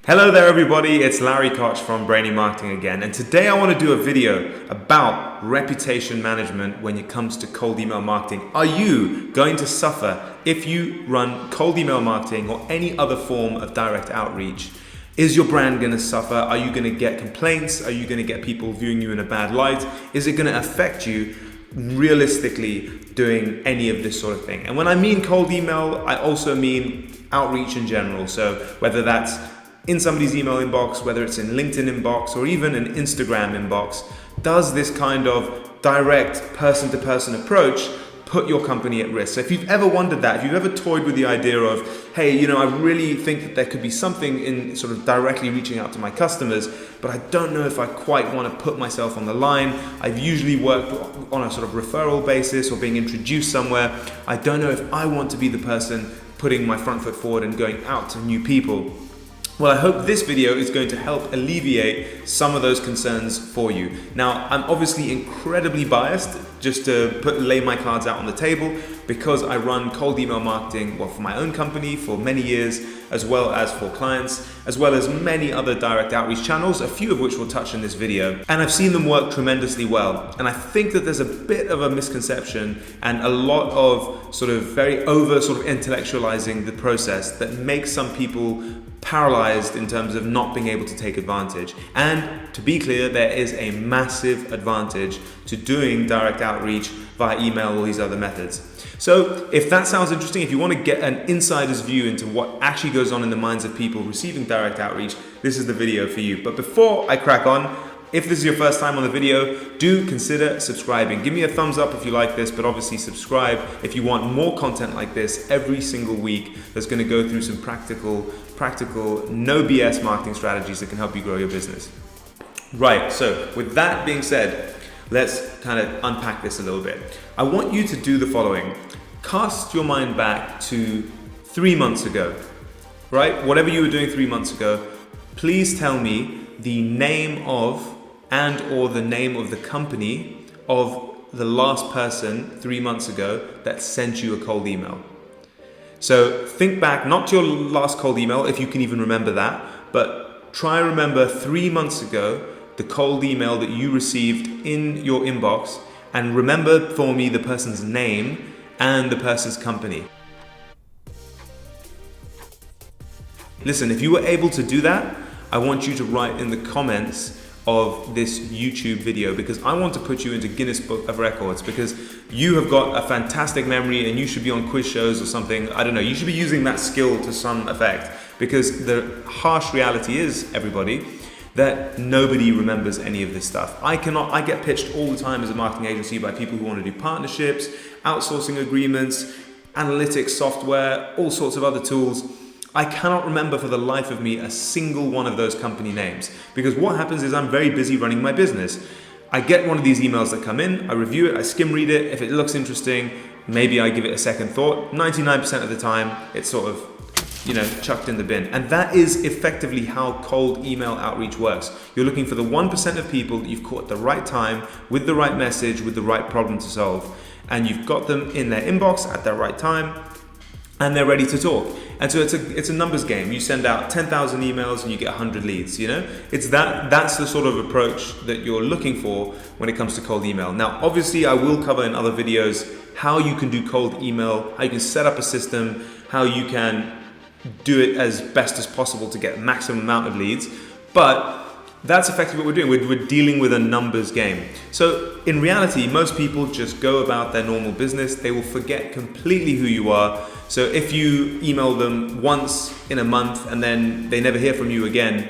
Hello there everybody, it's Larry Koch from Brainy Marketing again, and today I want to do a video about reputation management when it comes to cold email marketing. Are you going to suffer if you run cold email marketing or any other form of direct outreach? Is your brand going to suffer? Are you going to get complaints? Are you going to get people viewing you in a bad light? Is it going to affect you realistically doing any of this sort of thing? And when I mean cold email, I also mean outreach in general. So whether that's in somebody's email inbox, whether it's in LinkedIn inbox or even an Instagram inbox, does this kind of direct person-to-person approach put your company at risk? So if you've ever wondered that, if you've ever toyed with the idea of, hey, I really think that there could be something in sort of directly reaching out to my customers, but I don't know if I quite want to put myself on the line. I've usually worked on a sort of referral basis or being introduced somewhere. I don't know if I want to be the person putting my front foot forward and going out to new people. Well, I hope this video is going to help alleviate some of those concerns for you. Now, I'm obviously incredibly biased, just to lay my cards out on the table, because I run cold email marketing, for my own company for many years, as well as for clients, as well as many other direct outreach channels, a few of which we'll touch in this video. And I've seen them work tremendously well. And I think that there's a bit of a misconception and a lot of sort of very over sort of intellectualizing the process that makes some people paralyzed in terms of not being able to take advantage. And to be clear, there is a massive advantage to doing direct outreach via email or these other methods. So if that sounds interesting, if you want to get an insider's view into what actually goes on in the minds of people receiving direct outreach, this is the video for you. But before I crack on, if this is your first time on the video, do consider subscribing. Give me a thumbs up if you like this, but obviously subscribe if you want more content like this every single week that's going to go through some practical, no BS marketing strategies that can help you grow your business. Right, so with that being said, let's kind of unpack this a little bit. I want you to do the following. Cast your mind back to 3 months ago, right? Whatever you were doing 3 months ago, please tell me the name of or the name of the company of the last person 3 months ago that sent you a cold email. So think back, not to your last cold email, if you can even remember that, but try and remember 3 months ago, the cold email that you received in your inbox, and remember for me the person's name and the person's company. Listen, if you were able to do that, I want you to write in the comments of this YouTube video, because I want to put you into Guinness Book of Records, because you have got a fantastic memory and you should be on quiz shows or something. I don't know, you should be using that skill to some effect, because the harsh reality is, everybody, that nobody remembers any of this stuff. I get pitched all the time as a marketing agency by people who want to do partnerships, outsourcing agreements, analytics software, all sorts of other tools. I cannot remember for the life of me a single one of those company names, because what happens is I'm very busy running my business. I get one of these emails that come in, I review it, I skim read it. If it looks interesting, maybe I give it a second thought. 99% of the time, it's sort of, chucked in the bin. And that is effectively how cold email outreach works. You're looking for the 1% of people that you've caught at the right time, with the right message, with the right problem to solve. And you've got them in their inbox at the right time, and they're ready to talk. And so it's a numbers game. You send out 10,000 emails and you get 100 leads, that's the sort of approach that you're looking for when it comes to cold email. Now, obviously I will cover in other videos how you can do cold email, how you can set up a system, how you can do it as best as possible to get maximum amount of leads. But that's effectively what we're doing. We're dealing with a numbers game. So in reality, most people just go about their normal business. They will forget completely who you are. So if you email them once in a month and then they never hear from you again,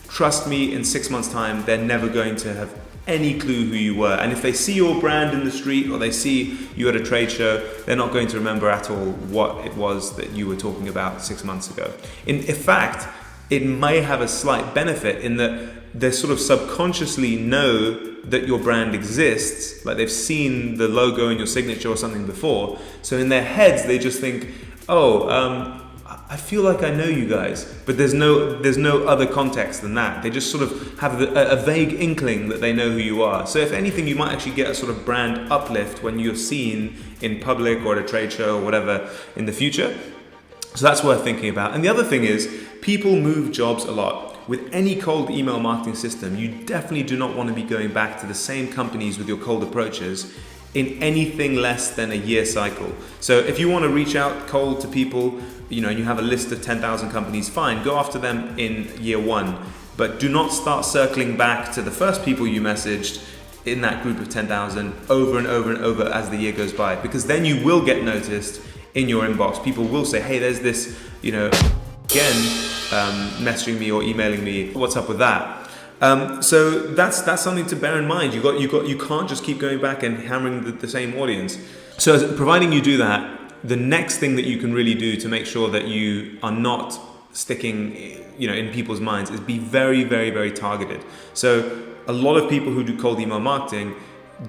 trust me, in 6 months' time, they're never going to have any clue who you were. And if they see your brand in the street or they see you at a trade show, they're not going to remember at all what it was that you were talking about 6 months ago. In fact, it may have a slight benefit in that they sort of subconsciously know that your brand exists, like they've seen the logo in your signature or something before. So in their heads, they just think, I feel like I know you guys, but there's no other context than that. They just sort of have a vague inkling that they know who you are. So if anything, you might actually get a sort of brand uplift when you're seen in public or at a trade show or whatever in the future. So that's worth thinking about. And the other thing is, people move jobs a lot. With any cold email marketing system, you definitely do not want to be going back to the same companies with your cold approaches in anything less than a year cycle. So if you want to reach out cold to people, and you have a list of 10,000 companies, fine, go after them in year one. But do not start circling back to the first people you messaged in that group of 10,000 over and over and over as the year goes by, because then you will get noticed in your inbox. People will say, hey, there's this, again, messaging me or emailing me. What's up with that? So that's something to bear in mind. You can't just keep going back and hammering the same audience. So providing you do that, the next thing that you can really do to make sure that you are not sticking, in people's minds is be very, very, very targeted. So a lot of people who do cold email marketing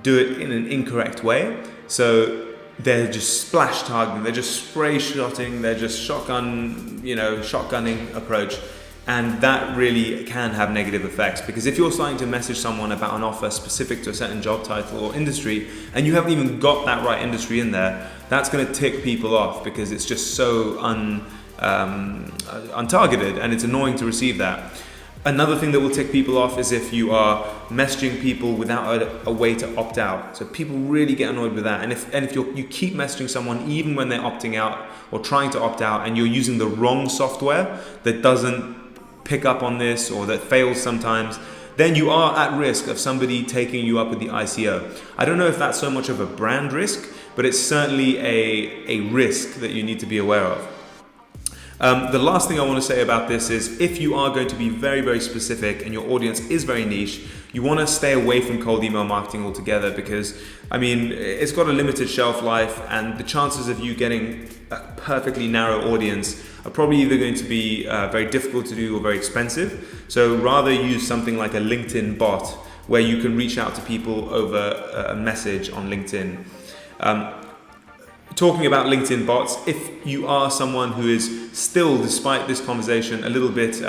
do it in an incorrect way. So they're just splash targeting, they're just spray shotting, they're just shotgunning approach. And that really can have negative effects, because if you're starting to message someone about an offer specific to a certain job title or industry, and you haven't even got that right industry in there, that's going to tick people off, because it's just so untargeted, and it's annoying to receive that. Another thing that will tick people off is if you are messaging people without a way to opt out. So people really get annoyed with that. And if you keep messaging someone even when they're opting out or trying to opt out, and you're using the wrong software that doesn't pick up on this or that fails sometimes, then you are at risk of somebody taking you up with the ICO. I don't know if that's so much of a brand risk, but it's certainly a risk that you need to be aware of. The last thing I want to say about this is, if you are going to be very, very specific and your audience is very niche, you want to stay away from cold email marketing altogether, because it's got a limited shelf life, and the chances of you getting a perfectly narrow audience are probably either going to be very difficult to do or very expensive. So rather use something like a LinkedIn bot, where you can reach out to people over a message on LinkedIn. Talking about LinkedIn bots, if you are someone who is still, despite this conversation, a little bit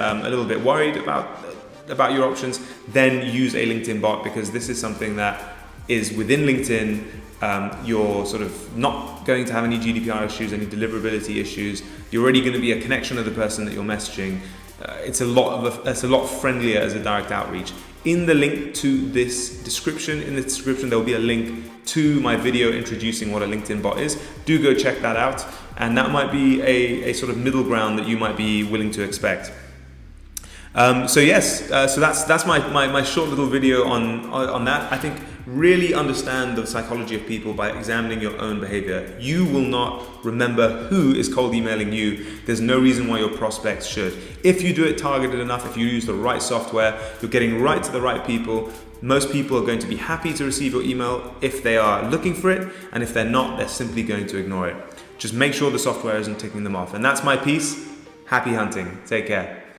worried about your options, then use a LinkedIn bot, because this is something that is within LinkedIn. You're sort of not going to have any GDPR issues, any deliverability issues. You're already going to be a connection of the person that you're messaging. It's a lot friendlier as a direct outreach. In the link to this description, there will be a link to my video introducing what a LinkedIn bot is. Do go check that out, and that might be a sort of middle ground that you might be willing to expect. So that's my short little video on that. I think really understand the psychology of people by examining your own behavior. You will not remember who is cold emailing you. There's no reason why your prospects should. If you do it targeted enough, if you use the right software, you're getting right to the right people. Most people are going to be happy to receive your email if they are looking for it, and if they're not, they're simply going to ignore it. Just make sure the software isn't ticking them off. And that's my piece. Happy hunting. Take care.